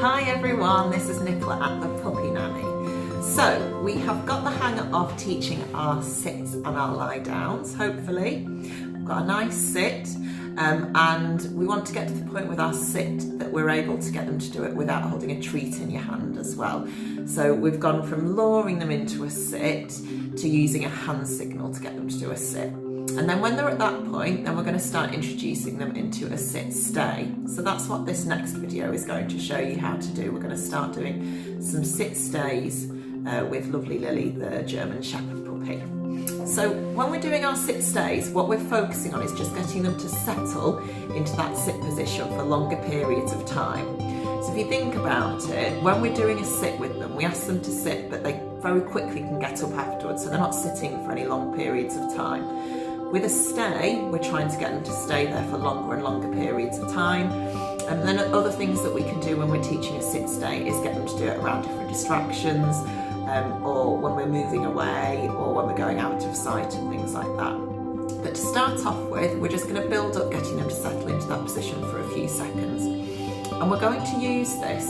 Hi everyone, this is Nicola at the Puppy Nanny. So we have got the hang of teaching our sits and our lie downs, hopefully. We've got a nice sit and we want to get to the point with our sit that we're able to get them to do it without holding a treat in your hand as well. So we've gone from luring them into a sit to using a hand signal to get them to do a sit. And then when they're at that point, then we're going to start introducing them into a sit stay. So that's what this next video is going to show you how to do. We're going to start doing some sit stays with lovely Lily, the German Shepherd puppy. So when we're doing our sit stays, what we're focusing on is just getting them to settle into that sit position for longer periods of time. So if you think about it, when we're doing a sit with them, we ask them to sit, but they very quickly can get up afterwards, so they're not sitting for any long periods of time. With a stay, we're trying to get them to stay there for longer and longer periods of time. And then other things that we can do when we're teaching a sit stay is get them to do it around different distractions, or when we're moving away, or when we're going out of sight and things like that. But to start off with, we're just going to build up getting them to settle into that position for a few seconds. And we're going to use this,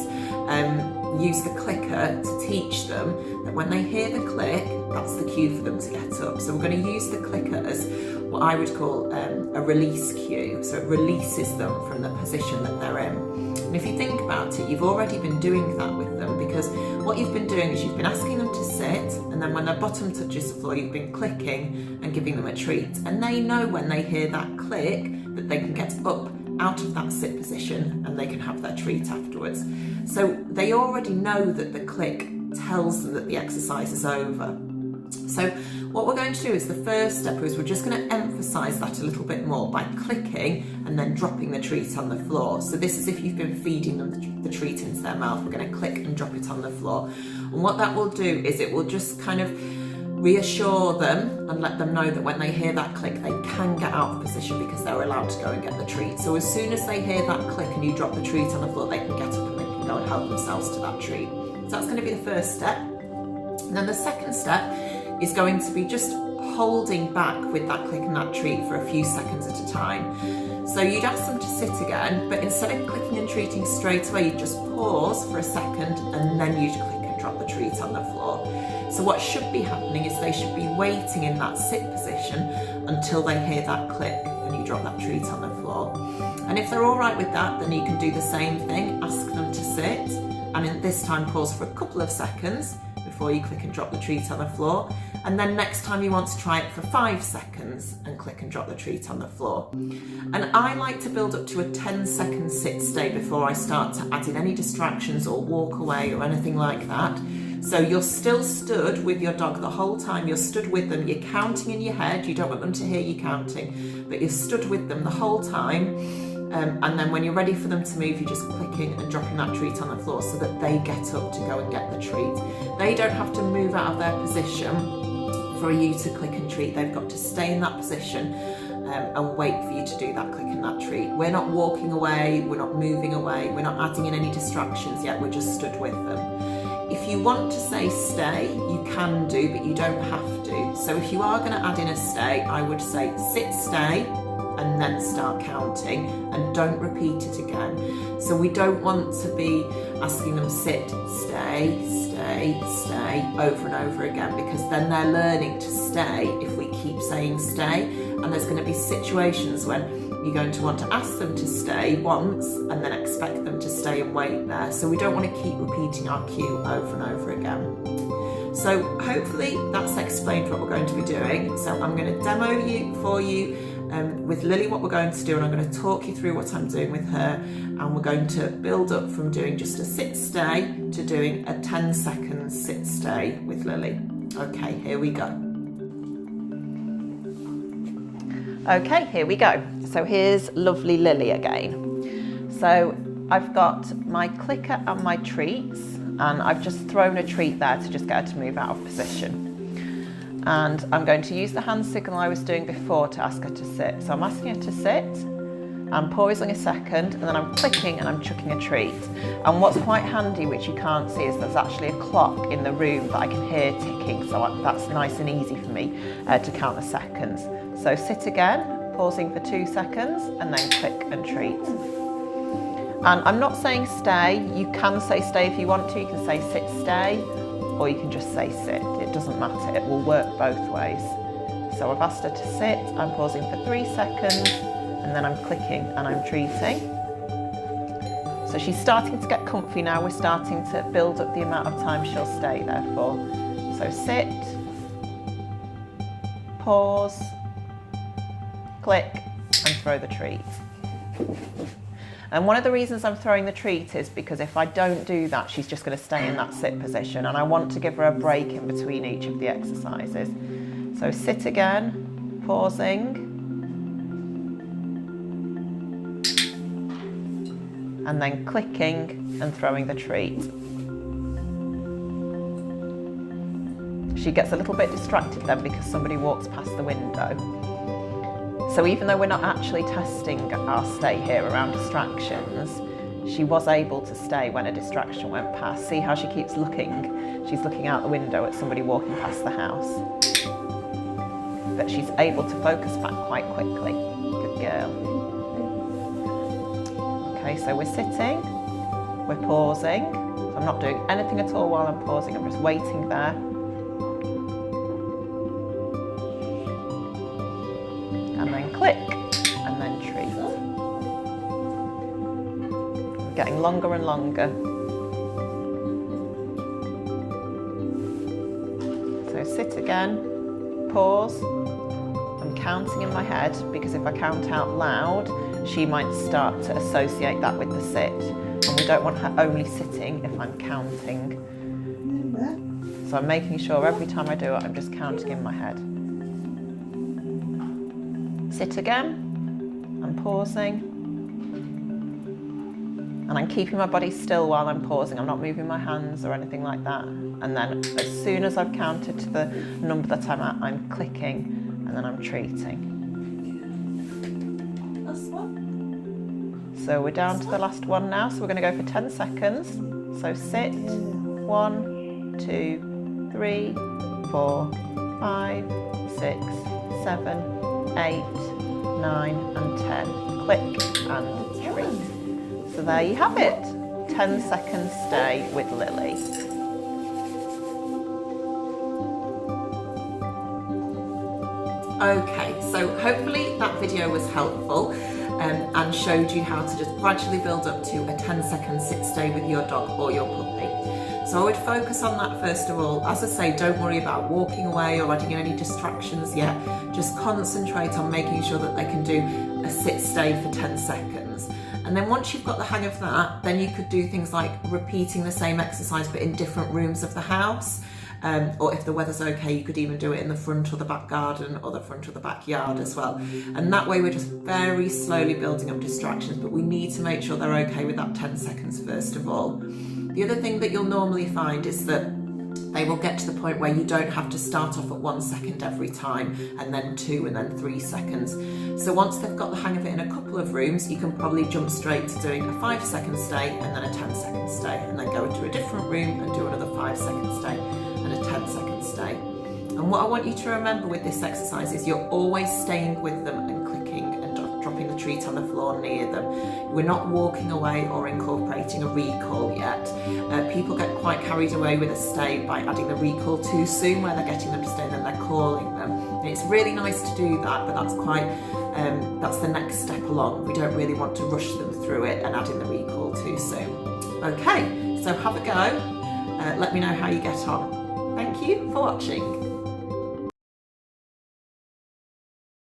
use the clicker to teach them that when they hear the click, that's the cue for them to get up. So we're going to use the clicker as what I would call a release cue. So it releases them from the position that they're in. And if you think about it, you've already been doing that with them, because what you've been doing is you've been asking them to sit, and then when their bottom touches the floor, you've been clicking and giving them a treat. And they know when they hear that click that they can get up out of that sit position and they can have their treat afterwards. So they already know that the click tells them that the exercise is over. So what we're going to do is the first step is we're just going to emphasise that a little bit more by clicking and then dropping the treat on the floor. So this is if you've been feeding them the treat into their mouth, we're going to click and drop it on the floor. And what that will do is it will just kind of reassure them and let them know that when they hear that click, they can get out of position because they're allowed to go and get the treat. So as soon as they hear that click and you drop the treat on the floor, they can get up and they can go and help themselves to that treat. So that's going to be the first step. And then the second step is going to be just holding back with that click and that treat for a few seconds at a time. So you'd ask them to sit again, but instead of clicking and treating straight away, you'd just pause for a second and then you'd click and drop the treat on the floor. So what should be happening is they should be waiting in that sit position until they hear that click and you drop that treat on the floor. And if they're all right with that, then you can do the same thing, ask them to sit, and in this time pause for a couple of seconds before you click and drop the treat on the floor. And then next time you want to try it for 5 seconds and click and drop the treat on the floor. And I like to build up to a 10-second sit stay before I start to add in any distractions or walk away or anything like that. So you're still stood with your dog the whole time, you're stood with them, you're counting in your head, you don't want them to hear you counting, but you're stood with them the whole time. And then when you're ready for them to move, you're just clicking and dropping that treat on the floor so that they get up to go and get the treat. They don't have to move out of their position for you to click and treat. They've got to stay in that position and wait for you to do that click and that treat. We're not walking away, we're not moving away, we're not adding in any distractions yet, we're just stood with them. If you want to say stay, you can do, but you don't have to. So if you are going to add in a stay, I would say sit, stay, and then start counting, and don't repeat it again. So we don't want to be asking them sit, stay, stay, stay over and over again, because then they're learning to stay if we keep saying stay, and there's going to be situations when you're going to want to ask them to stay once and then expect them to stay and wait there. So we don't want to keep repeating our cue over and over again. So hopefully that's explained what we're going to be doing. So I'm going to demo for you with Lily what we're going to do, and I'm going to talk you through what I'm doing with her, and we're going to build up from doing just a sit stay to doing a 10-second sit stay with Lily. Okay, here we go. Okay, here we go. So here's lovely Lily again. So I've got my clicker and my treats, and I've just thrown a treat there to just get her to move out of position. And I'm going to use the hand signal I was doing before to ask her to sit. So I'm asking her to sit, I'm pausing a second, and then I'm clicking and I'm chucking a treat. And what's quite handy, which you can't see, is there's actually a clock in the room that I can hear ticking, so that's nice and easy for me to count the seconds. So sit again, pausing for 2 seconds, and then click and treat. And I'm not saying stay. You can say stay if you want to. You can say sit, stay, or you can just say sit. It doesn't matter. It will work both ways. So I've asked her to sit. I'm pausing for 3 seconds, and then I'm clicking and I'm treating. So she's starting to get comfy now. We're starting to build up the amount of time she'll stay there for. So sit, pause, click, and throw the treat. And one of the reasons I'm throwing the treat is because if I don't do that, she's just going to stay in that sit position, and I want to give her a break in between each of the exercises. So sit again, pausing, and then clicking and throwing the treat. She gets a little bit distracted then because somebody walks past the window. So even though we're not actually testing our stay here around distractions, she was able to stay when a distraction went past. See how she keeps looking? She's looking out the window at somebody walking past the house. But she's able to focus back quite quickly. Good girl. Okay, so we're sitting, we're pausing. So I'm not doing anything at all while I'm pausing, I'm just waiting there. And then click, and then treat. Getting longer and longer. So sit again, pause. I'm counting in my head because if I count out loud, she might start to associate that with the sit. And we don't want her only sitting if I'm counting. So I'm making sure every time I do it, I'm just counting in my head. Sit again, I'm pausing. And I'm keeping my body still while I'm pausing. I'm not moving my hands or anything like that. And then as soon as I've counted to the number that I'm at, I'm clicking and then I'm treating. So we're down to the last one now. So we're going to go for 10 seconds. So sit, 1, 2, 3, 4, 5, 6, 7, 8, 9 and 10. Click and treat. So there you have it. 10 seconds stay with Lily. Okay, so hopefully that video was helpful and showed you how to just gradually build up to a 10-second sit stay with your dog or your puppy. So I would focus on that first of all. As I say, don't worry about walking away or adding in any distractions yet. Just concentrate on making sure that they can do a sit stay for 10 seconds. And then once you've got the hang of that, then you could do things like repeating the same exercise but in different rooms of the house. Or if the weather's okay, you could even do it in the front or the back garden or the front or the backyard as well. And that way we're just very slowly building up distractions, but we need to make sure they're okay with that 10 seconds first of all. The other thing that you'll normally find is that they will get to the point where you don't have to start off at 1 second every time and then 2 and then 3 seconds. So once they've got the hang of it in a couple of rooms, you can probably jump straight to doing a 5-second stay and then a 10-second stay, and then go into a different room and do another 5-second stay and a 10-second stay. And what I want you to remember with this exercise is you're always staying with them and clicking and dropping the treat on the floor near them. We're not walking away or incorporating a recall yet. People get quite carried away with a stay by adding the recall too soon, where they're getting them to stay and then they're calling them. And it's really nice to do that, but that's the next step along. We don't really want to rush them through it and add in the recall too soon. Okay, so have a go. Let me know how you get on. Thank you for watching.